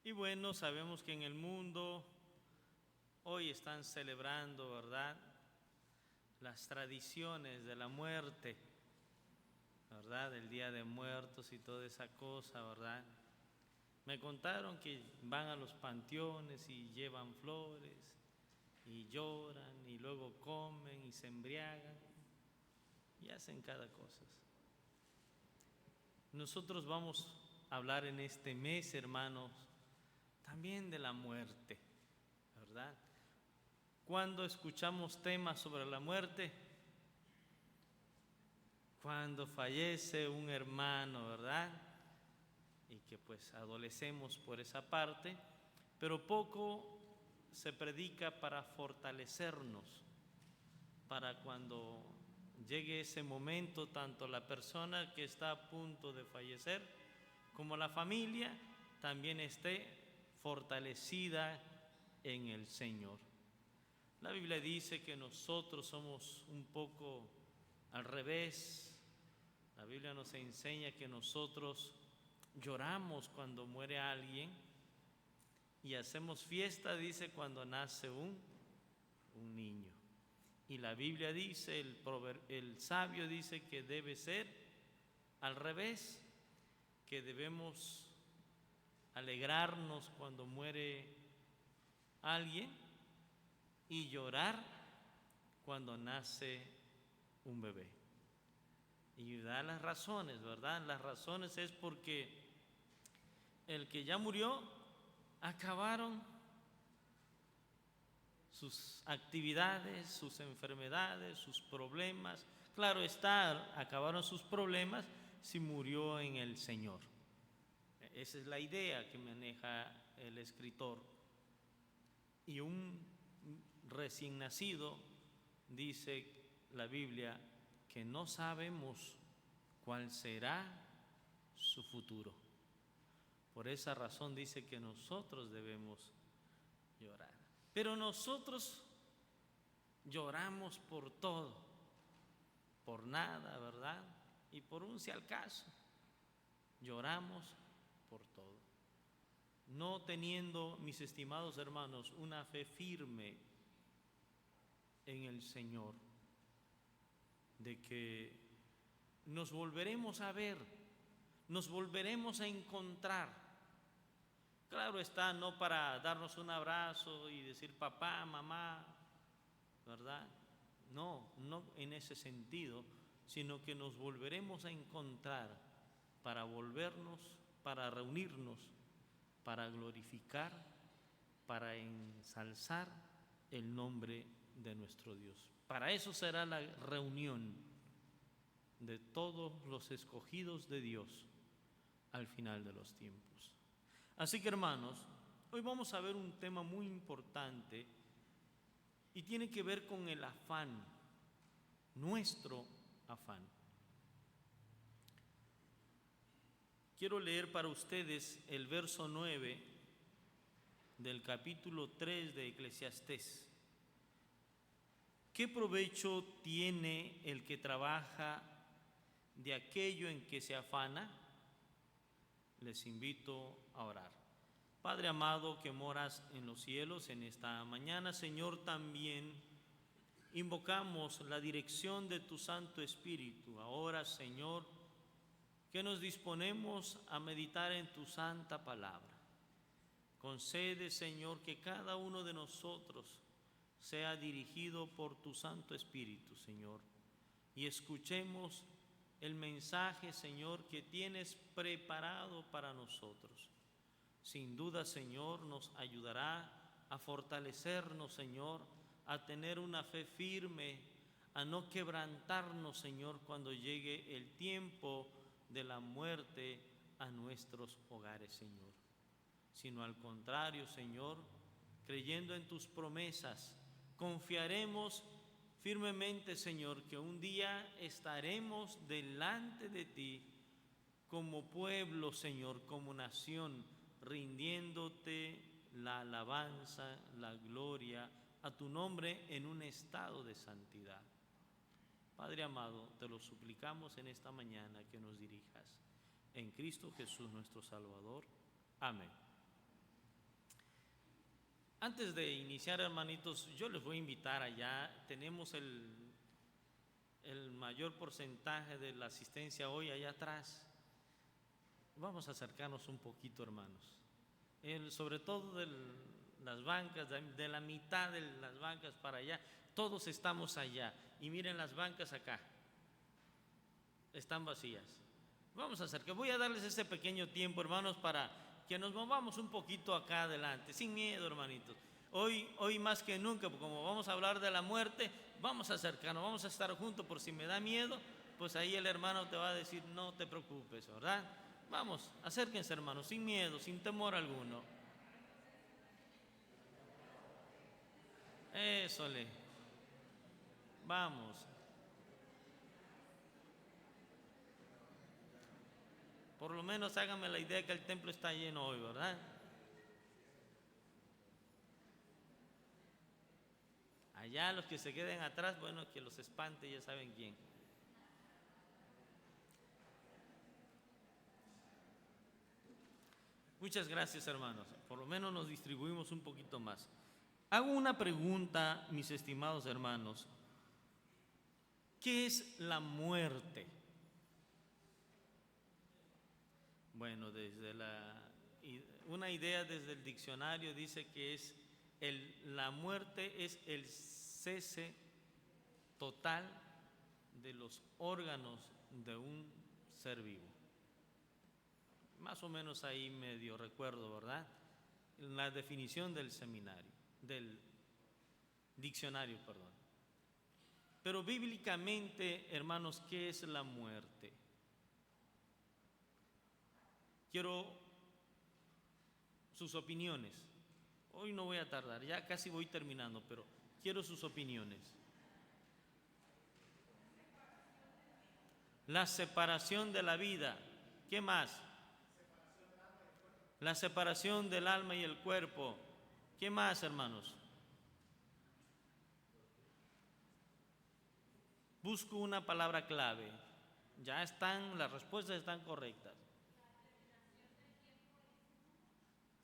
Y bueno, sabemos que en el mundo hoy están celebrando, ¿verdad?, las tradiciones de la muerte, ¿verdad?, el Día de Muertos y toda esa cosa, ¿verdad? Me contaron que van a los panteones y llevan flores y lloran y luego comen y se embriagan y hacen cada cosa. Nosotros vamos a hablar en este mes, hermanos, también de la muerte, ¿verdad? Cuando escuchamos temas sobre la muerte, cuando fallece un hermano, ¿verdad?, y que pues adolecemos por esa parte, pero poco se predica para fortalecernos, para cuando llegue ese momento, tanto la persona que está a punto de fallecer como la familia también esté fortalecida en el Señor. La Biblia dice que nosotros somos un poco al revés. La Biblia nos enseña que nosotros lloramos cuando muere alguien y hacemos fiesta, dice, cuando nace un niño. Y la Biblia dice, el sabio dice que debe ser al revés, que debemos alegrarnos cuando muere alguien y llorar cuando nace un bebé. Y da las razones, ¿verdad? Las razones es porque el que ya murió, acabaron sus actividades, sus enfermedades, sus problemas. Claro está, acabaron sus problemas si murió en el Señor. Esa es la idea que maneja el escritor. Y un recién nacido, dice la Biblia, que no sabemos cuál será su futuro. Por esa razón dice que nosotros debemos llorar. Pero nosotros lloramos por todo, por nada, ¿verdad? Y por un si al caso, lloramos por todo. No teniendo, mis estimados hermanos, una fe firme en el Señor, de que nos volveremos a ver, nos volveremos a encontrar. Claro está, no para darnos un abrazo y decir papá, mamá, ¿verdad? No en ese sentido, sino que nos volveremos a encontrar para volvernos, para reunirnos, para glorificar, para ensalzar el nombre de nuestro Dios. Para eso será la reunión de todos los escogidos de Dios al final de los tiempos. Así que, hermanos, hoy vamos a ver un tema muy importante y tiene que ver con el afán, nuestro afán. Quiero leer para ustedes el verso 9 del capítulo 3 de Eclesiastés. ¿Qué provecho tiene el que trabaja de aquello en que se afana? Les invito a orar. Padre amado que moras en los cielos, en esta mañana, Señor, también invocamos la dirección de tu Santo Espíritu. Ahora, Señor, que nos disponemos a meditar en tu santa palabra. Concede, Señor, que cada uno de nosotros sea dirigido por tu Santo Espíritu, Señor, y escuchemos el mensaje, Señor, que tienes preparado para nosotros. Sin duda, Señor, nos ayudará a fortalecernos, Señor, a tener una fe firme, a no quebrantarnos, Señor, cuando llegue el tiempo de la muerte a nuestros hogares, Señor. Sino al contrario, Señor, creyendo en tus promesas, confiaremos firmemente, Señor, que un día estaremos delante de ti como pueblo, Señor, como nación, rindiéndote la alabanza, la gloria a tu nombre en un estado de santidad. Padre amado, te lo suplicamos en esta mañana que nos dirijas. En Cristo Jesús nuestro Salvador. Amén. Antes de iniciar, hermanitos, yo les voy a invitar allá. Tenemos el mayor porcentaje de la asistencia hoy allá atrás. Vamos a acercarnos un poquito, hermanos. Sobre todo de las bancas, de la mitad de las bancas para allá, todos estamos allá. Y miren las bancas acá, están vacías. Vamos a acercar, voy a darles ese pequeño tiempo, hermanos, para que nos movamos un poquito acá adelante, sin miedo, hermanitos. Hoy más que nunca, como vamos a hablar de la muerte, vamos a acercarnos, vamos a estar juntos. Por si me da miedo, pues ahí el hermano te va a decir, no te preocupes, ¿verdad? Vamos, acérquense, hermanos, sin miedo, sin temor alguno. Ésole, vamos. Por lo menos háganme la idea que el templo está lleno hoy, ¿verdad? Allá los que se queden atrás, bueno, que los espante, ya saben quién. Muchas gracias, hermanos. Por lo menos nos distribuimos un poquito más. Hago una pregunta, mis estimados hermanos. ¿Qué es la muerte? Bueno, una idea desde el diccionario dice que la muerte es el cese total de los órganos de un ser vivo. Más o menos ahí medio recuerdo, ¿verdad? La definición del diccionario, perdón. Pero bíblicamente, hermanos, ¿qué es la muerte? Quiero sus opiniones. Hoy no voy a tardar, ya casi voy terminando, pero quiero sus opiniones. La separación de la vida. ¿Qué más? La separación del alma y el cuerpo. ¿Qué más, hermanos? Busco una palabra clave. Las respuestas están correctas.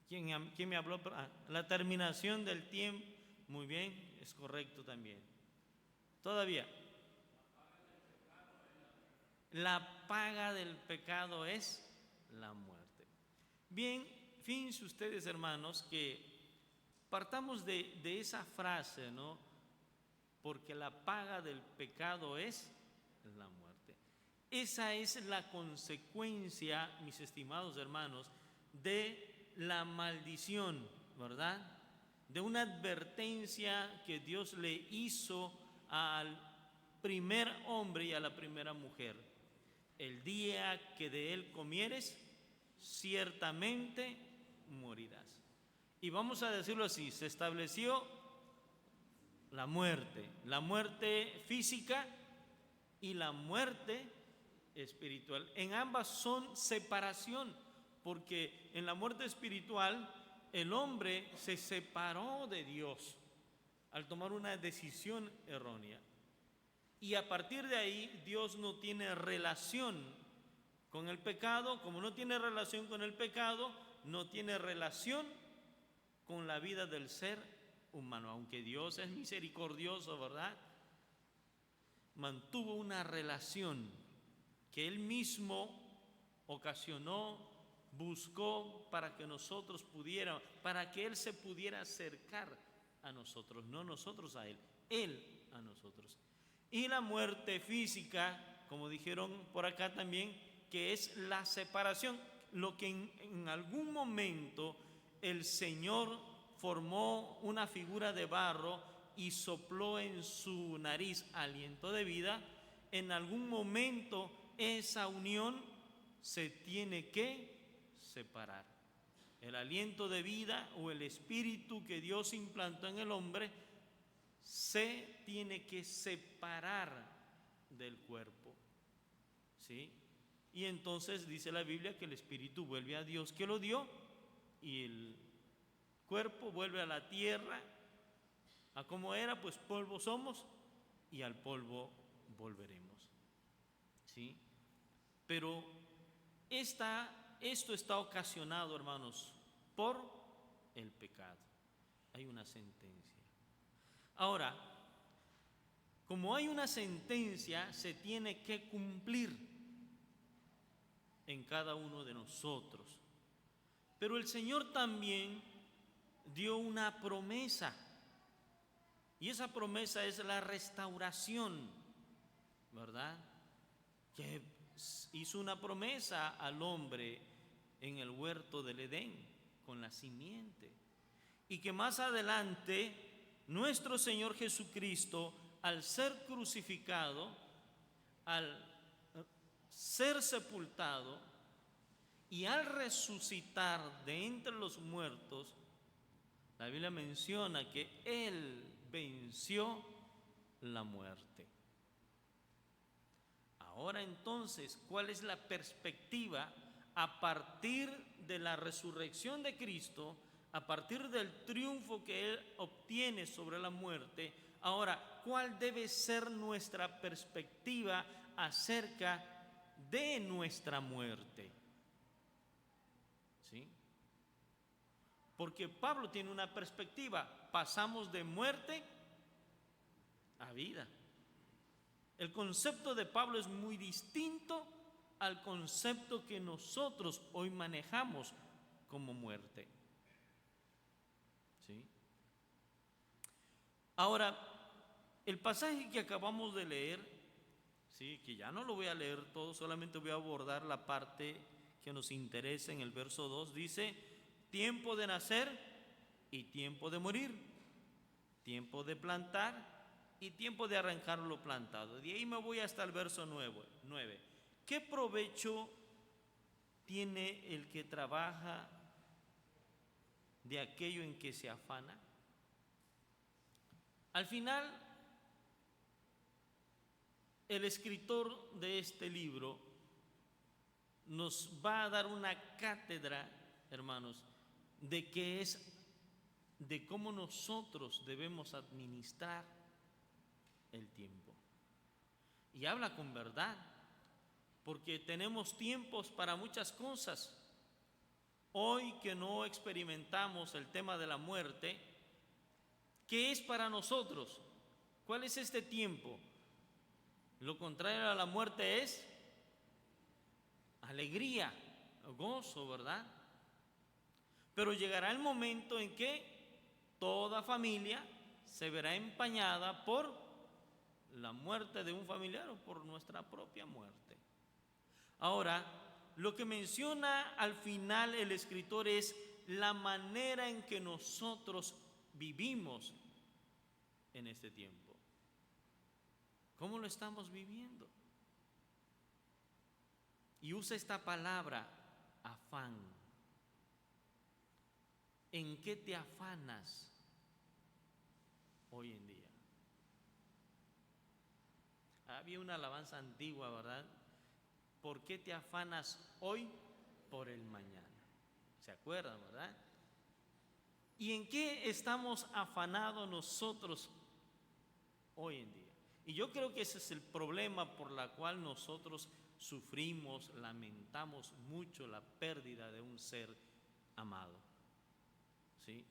¿Quién me habló? La terminación del tiempo. Muy bien, es correcto también. Todavía. La paga del pecado es la muerte. Bien, fíjense ustedes, hermanos, que partamos de esa frase, ¿no? Porque la paga del pecado es la muerte. Esa es la consecuencia, mis estimados hermanos, de la maldición, ¿verdad? De una advertencia que Dios le hizo al primer hombre y a la primera mujer. El día que de él comieres, ciertamente morirás. Y vamos a decirlo así, se estableció la muerte física y la muerte espiritual. En ambas son separación, porque en la muerte espiritual el hombre se separó de Dios al tomar una decisión errónea. Y a partir de ahí Dios no tiene relación con el pecado. Como no tiene relación con el pecado, no tiene relación con la vida del ser humano. Aunque Dios es misericordioso, ¿verdad? Mantuvo una relación que Él mismo ocasionó, buscó para que nosotros pudiéramos, para que Él se pudiera acercar a nosotros, no nosotros a Él a nosotros. Y la muerte física, como dijeron por acá también, que es la separación, lo que en algún momento el Señor formó una figura de barro y sopló en su nariz aliento de vida. En algún momento esa unión se tiene que separar. El aliento de vida o el espíritu que Dios implantó en el hombre se tiene que separar del cuerpo, ¿sí? Y entonces dice la Biblia que el espíritu vuelve a Dios que lo dio y el cuerpo vuelve a la tierra, a como era, pues polvo somos y al polvo volveremos, ¿sí? Pero esto está ocasionado, hermanos, por el pecado. Hay una sentencia. Ahora, como hay una sentencia, se tiene que cumplir en cada uno de nosotros. Pero el Señor también dio una promesa, y esa promesa es la restauración, ¿verdad? Que hizo una promesa al hombre en el huerto del Edén con la simiente, y que más adelante nuestro Señor Jesucristo, al ser crucificado, al ser sepultado y al resucitar de entre los muertos, la Biblia menciona que Él venció la muerte. Ahora entonces, ¿cuál es la perspectiva a partir de la resurrección de Cristo, a partir del triunfo que Él obtiene sobre la muerte? Ahora, ¿cuál debe ser nuestra perspectiva acerca de nuestra muerte? ¿Sí? Porque Pablo tiene una perspectiva, pasamos de muerte a vida. El concepto de Pablo es muy distinto al concepto que nosotros hoy manejamos como muerte. ¿Sí? Ahora, el pasaje que acabamos de leer, ¿sí?, que ya no lo voy a leer todo, solamente voy a abordar la parte que nos interesa en el verso 2, dice: tiempo de nacer y tiempo de morir, tiempo de plantar y tiempo de arrancar lo plantado. De ahí me voy hasta el verso 9. ¿Qué provecho tiene el que trabaja de aquello en que se afana? Al final, el escritor de este libro nos va a dar una cátedra, hermanos, de cómo nosotros debemos administrar el tiempo. Y habla con verdad, porque tenemos tiempos para muchas cosas. Hoy que no experimentamos el tema de la muerte, ¿qué es para nosotros? ¿Cuál es este tiempo? Lo contrario a la muerte es alegría, gozo, ¿verdad? Pero llegará el momento en que toda familia se verá empañada por la muerte de un familiar o por nuestra propia muerte. Ahora, lo que menciona al final el escritor es la manera en que nosotros vivimos en este tiempo. ¿Cómo lo estamos viviendo? Y usa esta palabra, afán. ¿En qué te afanas hoy en día? Había una alabanza antigua, ¿verdad? ¿Por qué te afanas hoy por el mañana? ¿Se acuerdan, verdad? ¿Y en qué estamos afanados nosotros hoy en día? Y yo creo que ese es el problema por el cual nosotros sufrimos, lamentamos mucho la pérdida de un ser amado. ¿Sí?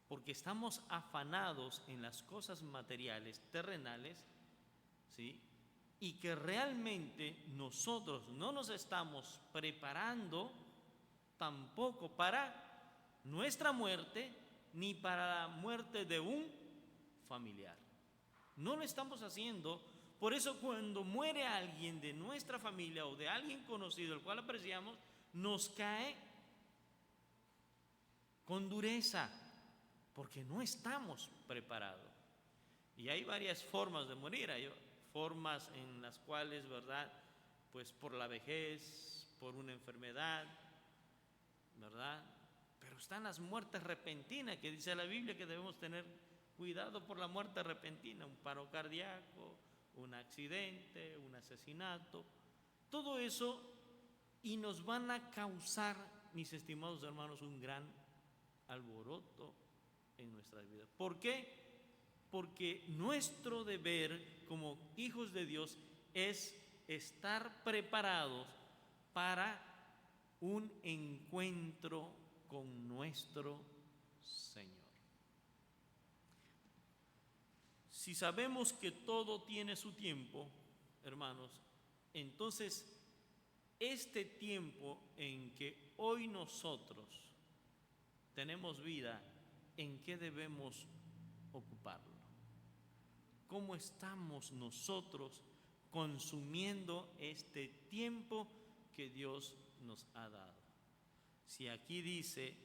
Porque estamos afanados en las cosas materiales, terrenales, ¿sí?, y que realmente nosotros no nos estamos preparando tampoco para nuestra muerte ni para la muerte de un familiar. No lo estamos haciendo. Por eso cuando muere alguien de nuestra familia o de alguien conocido, el cual apreciamos, nos cae con dureza, porque no estamos preparados. Y hay varias formas de morir. Hay formas en las cuales, ¿verdad?, pues por la vejez, por una enfermedad, ¿verdad? Pero están las muertes repentinas, que dice la Biblia que debemos tener cuidado por la muerte repentina, un paro cardíaco, un accidente, un asesinato, todo eso, y nos van a causar, mis estimados hermanos, un gran alboroto en nuestras vidas. ¿Por qué? Porque nuestro deber como hijos de Dios es estar preparados para un encuentro con nuestro Señor. Si sabemos que todo tiene su tiempo, hermanos, entonces este tiempo en que hoy nosotros tenemos vida, ¿en qué debemos ocuparlo? ¿Cómo estamos nosotros consumiendo este tiempo que Dios nos ha dado? Si aquí dice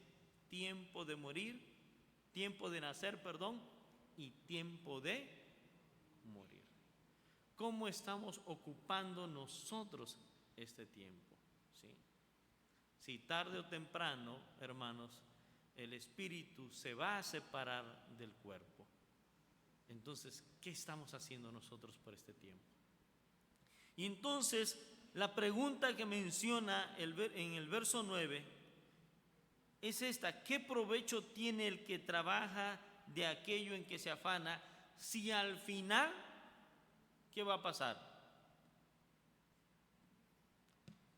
tiempo de morir, tiempo de nacer, perdón, y tiempo de morir. ¿Cómo estamos ocupando nosotros este tiempo? ¿Sí? Si tarde o temprano, hermanos, el espíritu se va a separar del cuerpo, entonces, ¿qué estamos haciendo nosotros por este tiempo? Y entonces, la pregunta que menciona en el verso 9 es esta: ¿qué provecho tiene el que trabaja de aquello en que se afana, si al final, ¿qué va a pasar?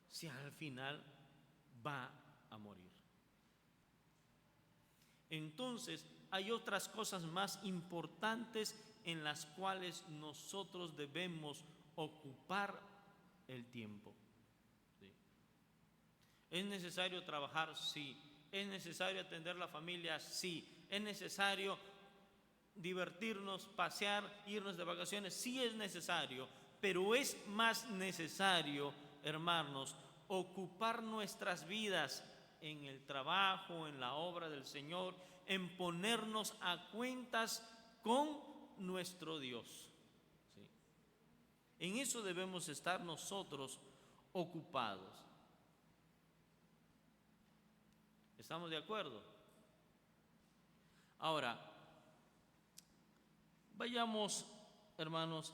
Si al final va a morir. Entonces, hay otras cosas más importantes en las cuales nosotros debemos ocupar el tiempo. ¿Sí? ¿Es necesario trabajar? Sí. ¿Es necesario atender la familia? Sí. ¿Es necesario divertirnos, pasear, irnos de vacaciones? Sí, es necesario, pero es más necesario, hermanos, ocupar nuestras vidas en el trabajo, en la obra del Señor, en ponernos a cuentas con nuestro Dios. ¿Sí? En eso debemos estar nosotros ocupados. ¿Estamos de acuerdo? Ahora, vayamos, hermanos,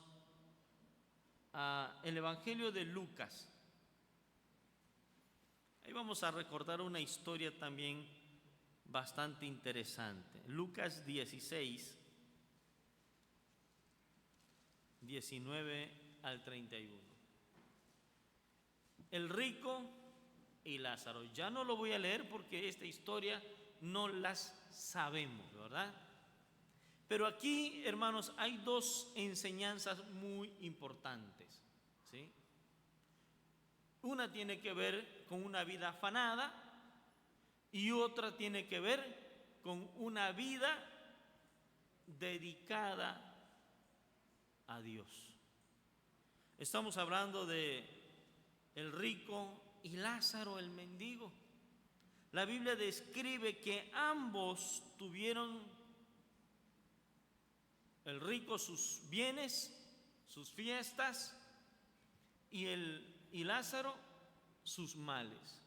al Evangelio de Lucas. Ahí vamos a recordar una historia también bastante interesante. Lucas 16, 19 al 31. El rico y Lázaro. Ya no lo voy a leer porque esta historia no las sabemos, ¿verdad? Pero aquí, hermanos, hay dos enseñanzas muy importantes, ¿sí? Una tiene que ver con una vida afanada y otra tiene que ver con una vida dedicada a Dios. Estamos hablando de el rico y Lázaro, el mendigo. La Biblia describe que ambos tuvieron, el rico sus bienes, sus fiestas, y Lázaro sus males.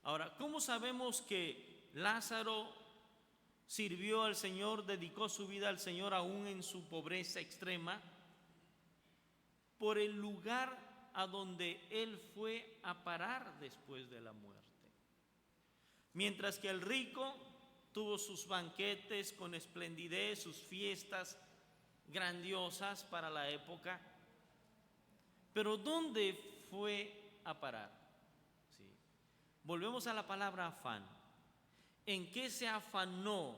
Ahora, ¿cómo sabemos que Lázaro sirvió al Señor, dedicó su vida al Señor aún en su pobreza extrema? Por el lugar a donde él fue a parar después de la muerte. Mientras que el rico tuvo sus banquetes con esplendidez, sus fiestas grandiosas para la época, pero ¿dónde fue a parar? Sí. Volvemos a la palabra afán. ¿En qué se afanó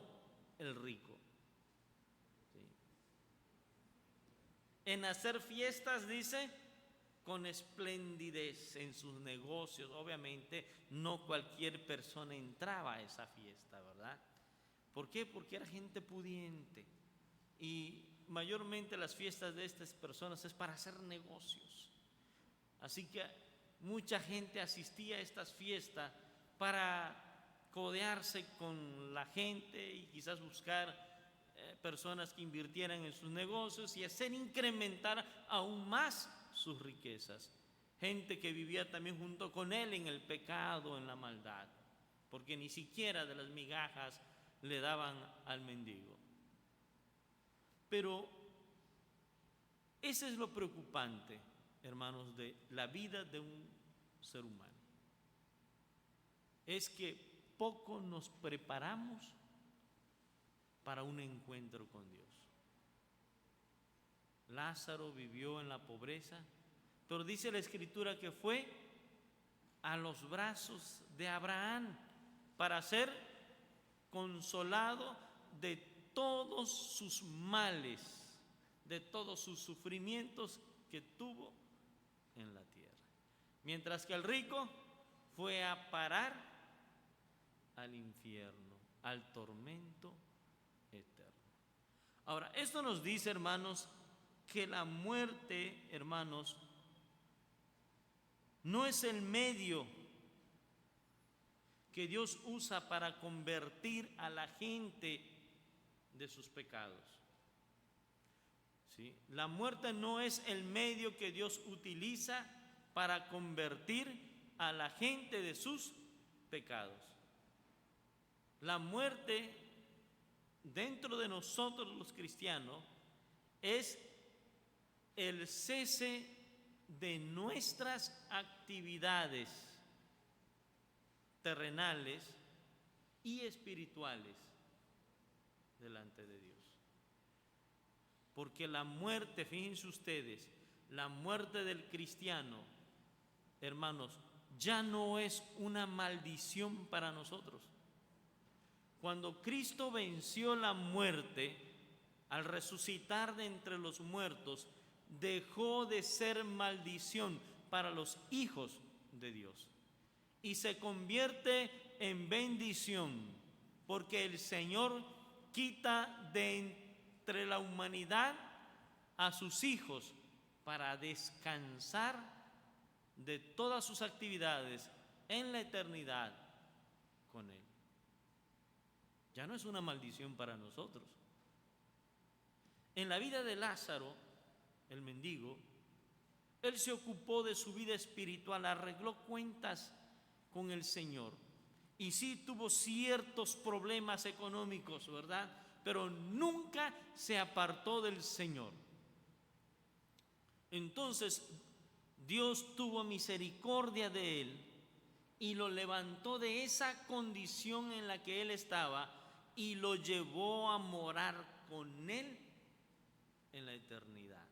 el rico? Sí. En hacer fiestas, dice, con esplendidez en sus negocios. Obviamente no cualquier persona entraba a esa fiesta, ¿verdad? ¿Por qué? Porque era gente pudiente, y mayormente las fiestas de estas personas es para hacer negocios. Así que mucha gente asistía a estas fiestas para codearse con la gente y quizás buscar personas que invirtieran en sus negocios y hacer incrementar aún más sus riquezas. Gente que vivía también junto con él en el pecado, en la maldad, porque ni siquiera de las migajas le daban al mendigo. Pero ese es lo preocupante, hermanos, de la vida de un ser humano. Es que poco nos preparamos para un encuentro con Dios. Lázaro vivió en la pobreza, pero dice la Escritura que fue a los brazos de Abraham para ser consolado de todos sus males, de todos sus sufrimientos que tuvo en la tierra. Mientras que el rico fue a parar al infierno, al tormento eterno. Ahora, esto nos dice, hermanos, que la muerte, hermanos, no es el medio que Dios usa para convertir a la gente de sus pecados. ¿Sí? La muerte no es el medio que Dios utiliza para convertir a la gente de sus pecados. La muerte dentro de nosotros los cristianos es el cese de nuestras actividades terrenales y espirituales delante de Dios. Porque la muerte, fíjense ustedes, la muerte del cristiano, hermanos, ya no es una maldición para nosotros. Cuando Cristo venció la muerte, al resucitar de entre los muertos, dejó de ser maldición para los hijos de Dios y se convierte en bendición, porque el Señor quita de entre la humanidad a sus hijos para descansar de todas sus actividades en la eternidad con Él. Ya no es una maldición para nosotros. En la vida de Lázaro, el mendigo, él se ocupó de su vida espiritual, arregló cuentas con el Señor. Y sí tuvo ciertos problemas económicos, ¿verdad? Pero nunca se apartó del Señor. Entonces, Dios tuvo misericordia de él y lo levantó de esa condición en la que él estaba y lo llevó a morar con él en la eternidad.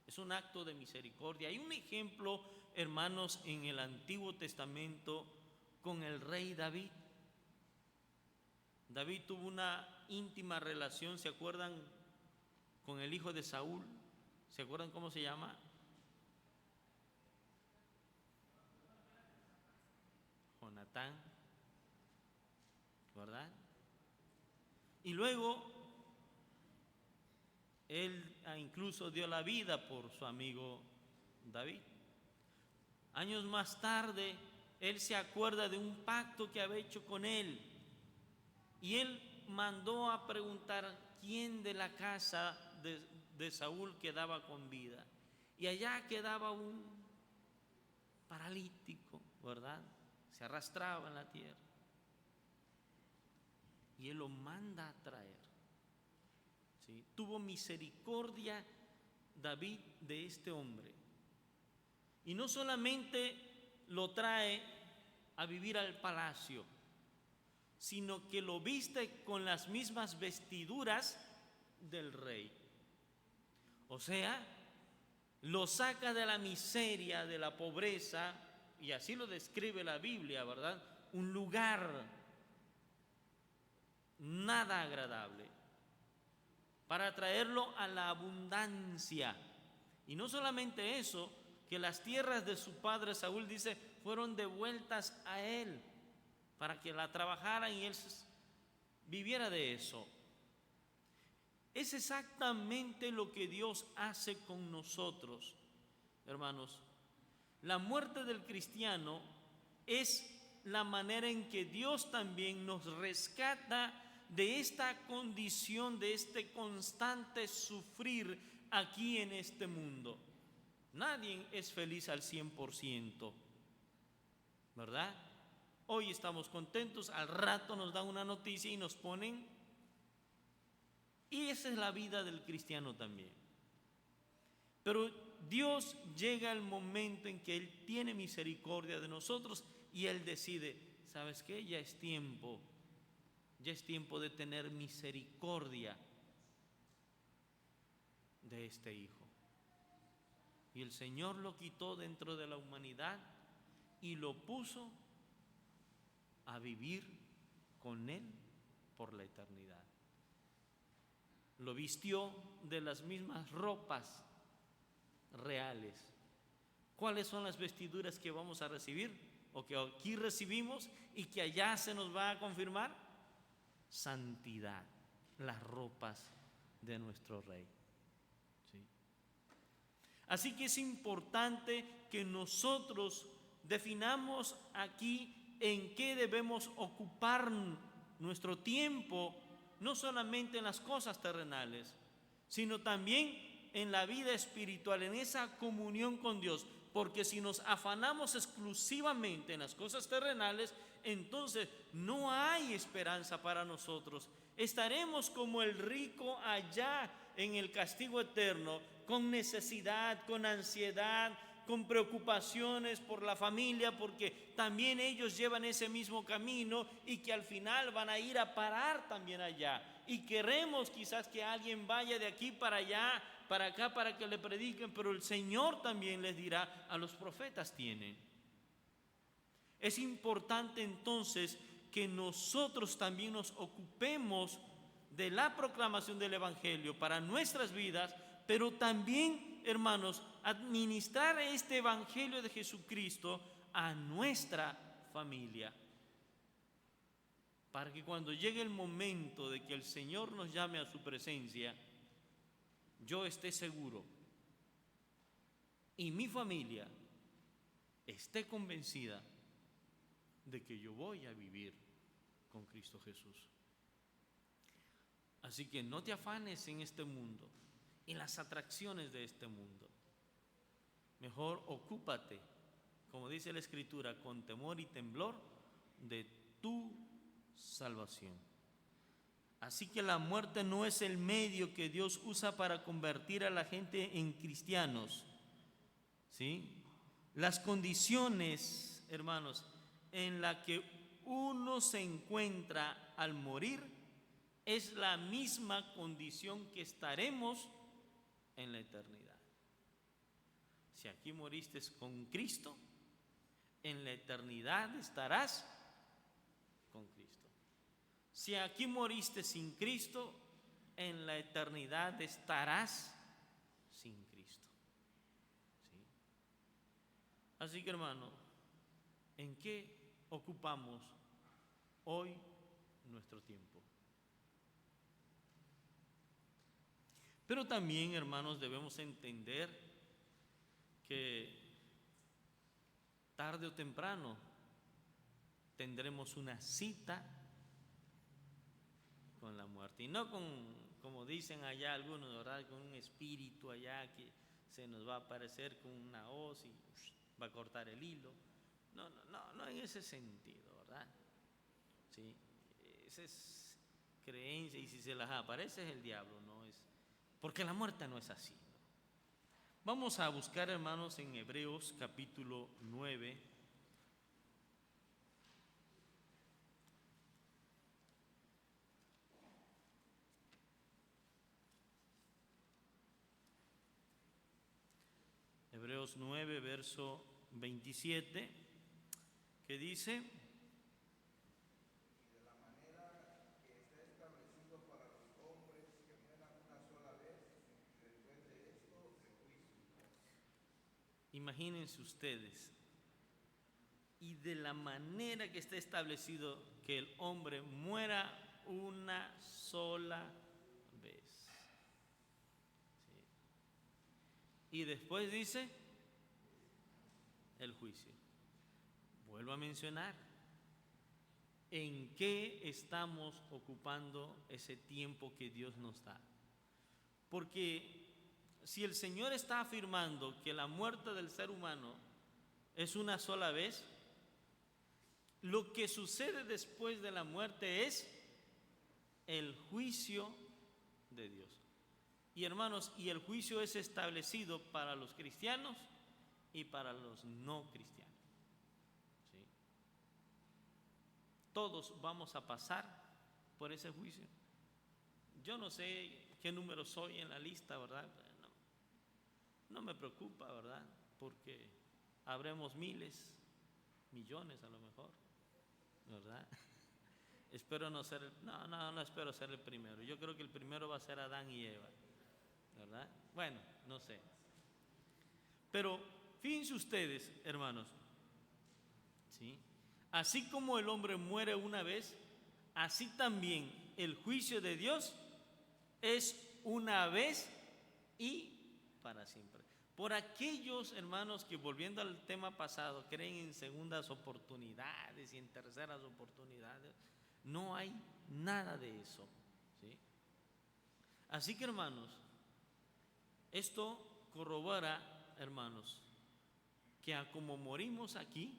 Es un acto de misericordia. Hay un ejemplo, hermanos, en el Antiguo Testamento con el rey David. David tuvo una íntima relación, ¿se acuerdan? Con el hijo de Saúl. ¿Se acuerdan cómo se llama? Jonatán, ¿verdad? Y luego él incluso dio la vida por su amigo David. Años más tarde, él se acuerda de un pacto que había hecho con él y él mandó a preguntar quién de la casa de Saúl quedaba con vida. Y allá quedaba un paralítico, ¿verdad? Se arrastraba en la tierra. Y él lo manda a traer. ¿Sí? Tuvo misericordia David de este hombre. Y no solamente lo trae a vivir al palacio, sino que lo viste con las mismas vestiduras del rey. O sea, lo saca de la miseria, de la pobreza, y así lo describe la Biblia, ¿verdad? Un lugar nada agradable, para traerlo a la abundancia. Y no solamente eso, que las tierras de su padre Saúl, dice, fueron devueltas a él, para que la trabajaran y él viviera de eso. Es exactamente lo que Dios hace con nosotros, hermanos. La muerte del cristiano es la manera en que Dios también nos rescata de esta condición, de este constante sufrir aquí en este mundo. Nadie es feliz al 100%, ¿verdad? Hoy estamos contentos, al rato nos dan una noticia y nos ponen. Y esa es la vida del cristiano también. Pero Dios llega el momento en que Él tiene misericordia de nosotros y Él decide, ¿sabes qué? Ya es tiempo de tener misericordia de este hijo. Y el Señor lo quitó dentro de la humanidad y lo puso a vivir con Él por la eternidad. lo vistió de las mismas ropas reales. ¿Cuáles son las vestiduras que vamos a recibir o que aquí recibimos y que allá se nos va a confirmar? Santidad, las ropas de nuestro Rey. ¿Sí? Así que es importante que nosotros definamos aquí en qué debemos ocupar nuestro tiempo, no solamente en las cosas terrenales, sino también en la vida espiritual, en esa comunión con Dios. Porque si nos afanamos exclusivamente en las cosas terrenales, entonces no hay esperanza para nosotros. Estaremos como el rico allá en el castigo eterno, con necesidad, con ansiedad, con preocupaciones por la familia, porque también ellos llevan ese mismo camino y que al final van a ir a parar también allá. Y queremos quizás que alguien vaya de aquí para allá, para acá, para que le prediquen, pero el Señor también les dirá: a los profetas tienen. Es importante entonces que nosotros también nos ocupemos de la proclamación del Evangelio para nuestras vidas, pero también, hermanos, administrar este Evangelio de Jesucristo a nuestra familia, para que cuando llegue el momento de que el Señor nos llame a su presencia, yo esté seguro y mi familia esté convencida de que yo voy a vivir con Cristo Jesús. Así que no te afanes en este mundo, en las atracciones de este mundo. Mejor ocúpate, como dice la Escritura, con temor y temblor de tu salvación. Así que la muerte no es el medio que Dios usa para convertir a la gente en cristianos, ¿sí? Las condiciones, hermanos, en las que uno se encuentra al morir es la misma condición que estaremos en la eternidad. Si aquí moriste con Cristo, en la eternidad estarás con Cristo. Si aquí moriste sin Cristo, en la eternidad estarás sin Cristo. ¿Sí? Así que, hermano, ¿en qué ocupamos hoy nuestro tiempo? Pero también, hermanos, debemos entender que tarde o temprano tendremos una cita con la muerte, y no con, como dicen allá algunos, ¿verdad?, con un espíritu allá que se nos va a aparecer con una hoz y va a cortar el hilo. No en ese sentido, ¿verdad? Sí, esa es creencia, y si se las aparece es el diablo, no es, porque la muerte no es así, ¿no? Vamos a buscar, hermanos, en Hebreos capítulo 9. Hebreos 9, verso 27, que dice: imagínense ustedes, y de la manera que está establecido que el hombre muera una sola vez. ¿Sí? Y después dice el juicio. Vuelvo a mencionar, ¿en qué estamos ocupando ese tiempo que Dios nos da? Porque si el Señor está afirmando que la muerte del ser humano es una sola vez, lo que sucede después de la muerte es el juicio de Dios. Y hermanos, y el juicio es establecido para los cristianos y para los no cristianos. ¿Sí? Todos vamos a pasar por ese juicio. Yo no sé qué número soy en la lista, ¿verdad? No me preocupa, ¿verdad? Porque habremos miles, millones a lo mejor, ¿verdad? Espero no ser, no espero ser el primero. Yo creo que el primero va a ser Adán y Eva, ¿verdad? Bueno, no sé. Pero fíjense ustedes, hermanos, ¿sí? Así como el hombre muere una vez, así también el juicio de Dios es una vez y para siempre. Por aquellos hermanos que, volviendo al tema pasado, creen en segundas oportunidades y en terceras oportunidades, no hay nada de eso, ¿sí? Así que, hermanos, esto corrobora, hermanos, que a como morimos aquí,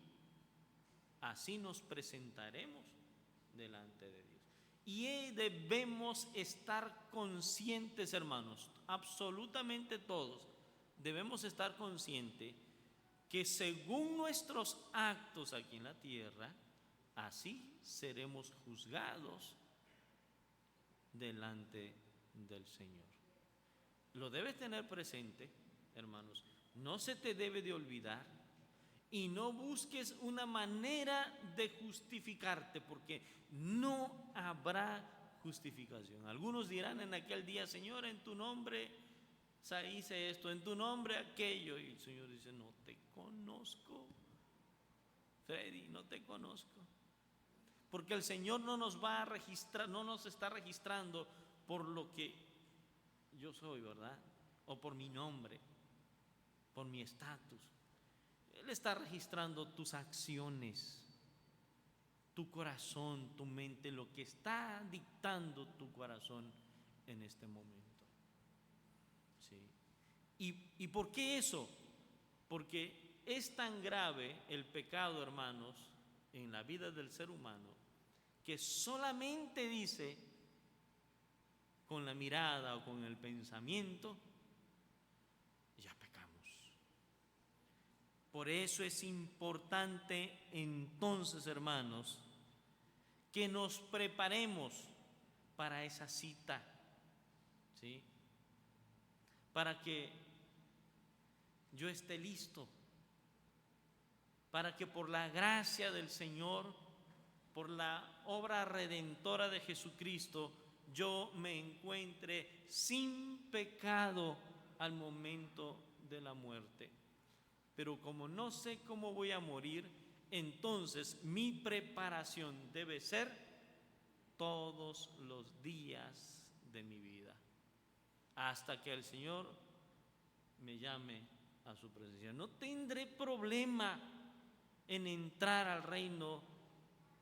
así nos presentaremos delante de Dios. Y debemos estar conscientes, hermanos, absolutamente todos, debemos estar conscientes que según nuestros actos aquí en la tierra, así seremos juzgados delante del Señor. Lo debes tener presente, hermanos. No se te debe de olvidar y no busques una manera de justificarte, porque no habrá justificación. Algunos dirán en aquel día: Señor, en tu nombre hice esto, en tu nombre aquello. Y el Señor dice: no te conozco, Freddy, no te conozco. Porque el Señor no nos va a registrar, no nos está registrando por lo que yo soy, ¿verdad? O por mi nombre, por mi estatus. Él está registrando tus acciones, tu corazón, tu mente, lo que está dictando tu corazón en este momento. ¿Sí? ¿Y por qué eso? Porque es tan grave el pecado, hermanos, en la vida del ser humano, que solamente dice con la mirada o con el pensamiento, ya pecamos. Por eso es importante entonces, hermanos, que nos preparemos para esa cita, ¿sí? Para que yo esté listo, para que por la gracia del Señor, por la obra redentora de Jesucristo, yo me encuentre sin pecado al momento de la muerte. Pero como no sé cómo voy a morir, entonces mi preparación debe ser todos los días de mi vida, hasta que el Señor me llame a su presencia. No tendré problema en entrar al reino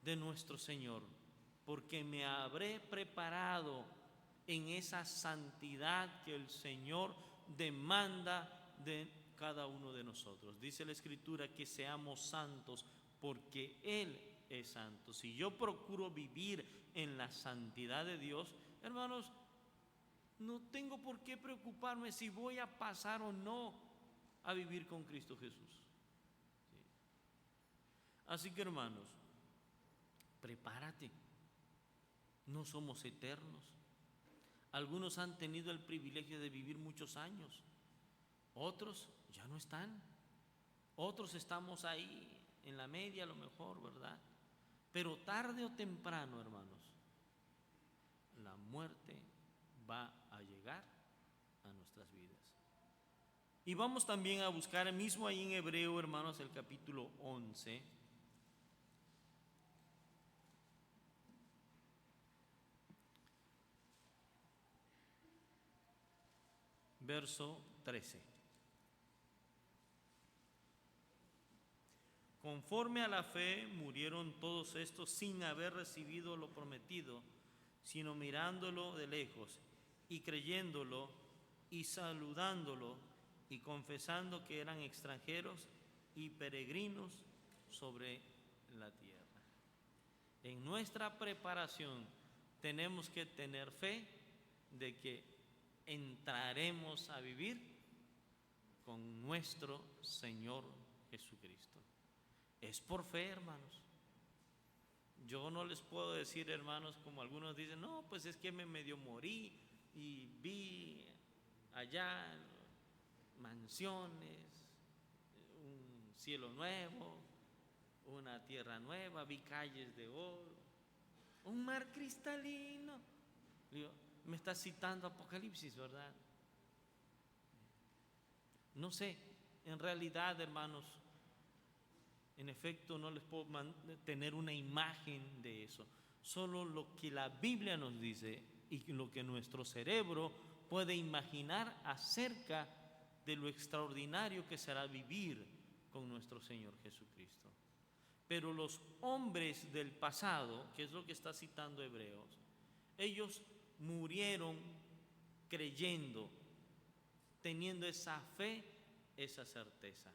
de nuestro Señor, porque me habré preparado en esa santidad que el Señor demanda de cada uno de nosotros. Dice la Escritura que seamos santos porque Él es santo. Si yo procuro vivir en la santidad de Dios, hermanos, no tengo por qué preocuparme si voy a pasar o no a vivir con Cristo Jesús. ¿Sí? Así que, hermanos, prepárate. No somos eternos. Algunos han tenido el privilegio de vivir muchos años, otros ya no están, otros estamos ahí en la media a lo mejor, ¿verdad? Pero tarde o temprano, hermanos, la muerte va a llegar a nuestras vidas. Y vamos también a buscar mismo ahí en Hebreo, hermanos, el capítulo 11. Verso 13. Conforme a la fe murieron todos estos sin haber recibido lo prometido, sino mirándolo de lejos y creyéndolo y saludándolo y confesando que eran extranjeros y peregrinos sobre la tierra. En nuestra preparación tenemos que tener fe de que entraremos a vivir con nuestro Señor Jesucristo. Es por fe, hermanos. Yo no les puedo decir, hermanos, como algunos dicen: no, pues es que me medio morí y vi allá mansiones, un cielo nuevo, una tierra nueva, vi calles de oro. un mar cristalino. Digo, me está citando Apocalipsis, ¿verdad? No sé, en realidad, hermanos, en efecto no les puedo tener una imagen de eso. Solo lo que la Biblia nos dice y lo que nuestro cerebro puede imaginar acerca de lo extraordinario que será vivir con nuestro Señor Jesucristo. Pero los hombres del pasado, que es lo que está citando Hebreos, ellos murieron creyendo, teniendo esa fe, esa certeza,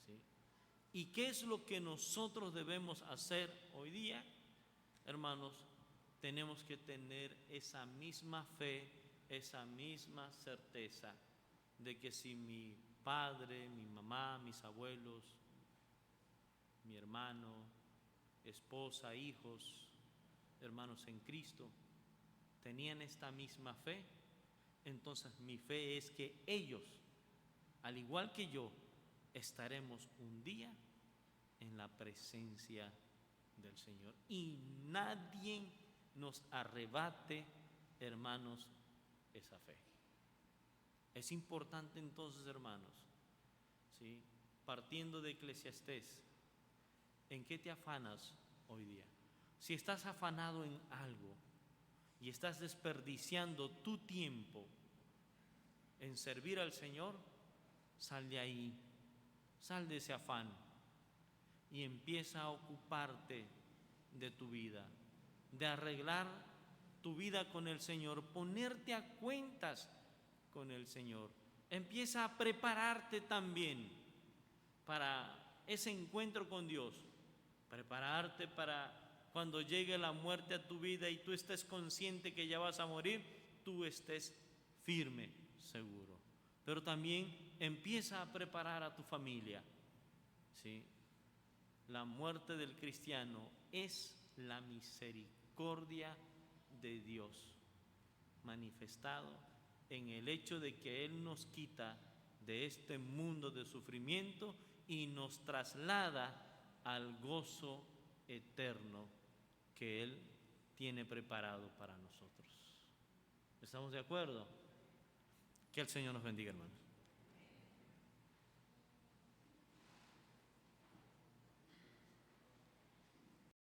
¿sí? ¿Y qué es lo que nosotros debemos hacer hoy día? Hermanos, tenemos que tener esa misma fe, esa misma certeza de que si mi padre, mi mamá, mis abuelos, mi hermano, esposa, hijos, hermanos en Cristo, tenían esta misma fe, entonces mi fe es que ellos, al igual que yo, estaremos un día en la presencia del Señor. Y nadie nos arrebate, hermanos, esa fe. Es importante entonces, hermanos, ¿sí? Partiendo de Eclesiastés, ¿en qué te afanas hoy día? Si estás afanado en algo y estás desperdiciando tu tiempo en servir al Señor, sal de ahí, sal de ese afán y empieza a ocuparte de tu vida, de arreglar tu vida con el Señor, ponerte a cuentas con el Señor. Empieza a prepararte también para ese encuentro con Dios, prepararte para cuando llegue la muerte a tu vida y tú estés consciente que ya vas a morir, tú estés firme, seguro. Pero también empieza a preparar a tu familia, ¿sí? La muerte del cristiano es la misericordia de Dios manifestado en el hecho de que Él nos quita de este mundo de sufrimiento y nos traslada al gozo eterno que Él tiene preparado para nosotros. ¿Estamos de acuerdo? Que el Señor nos bendiga, hermanos.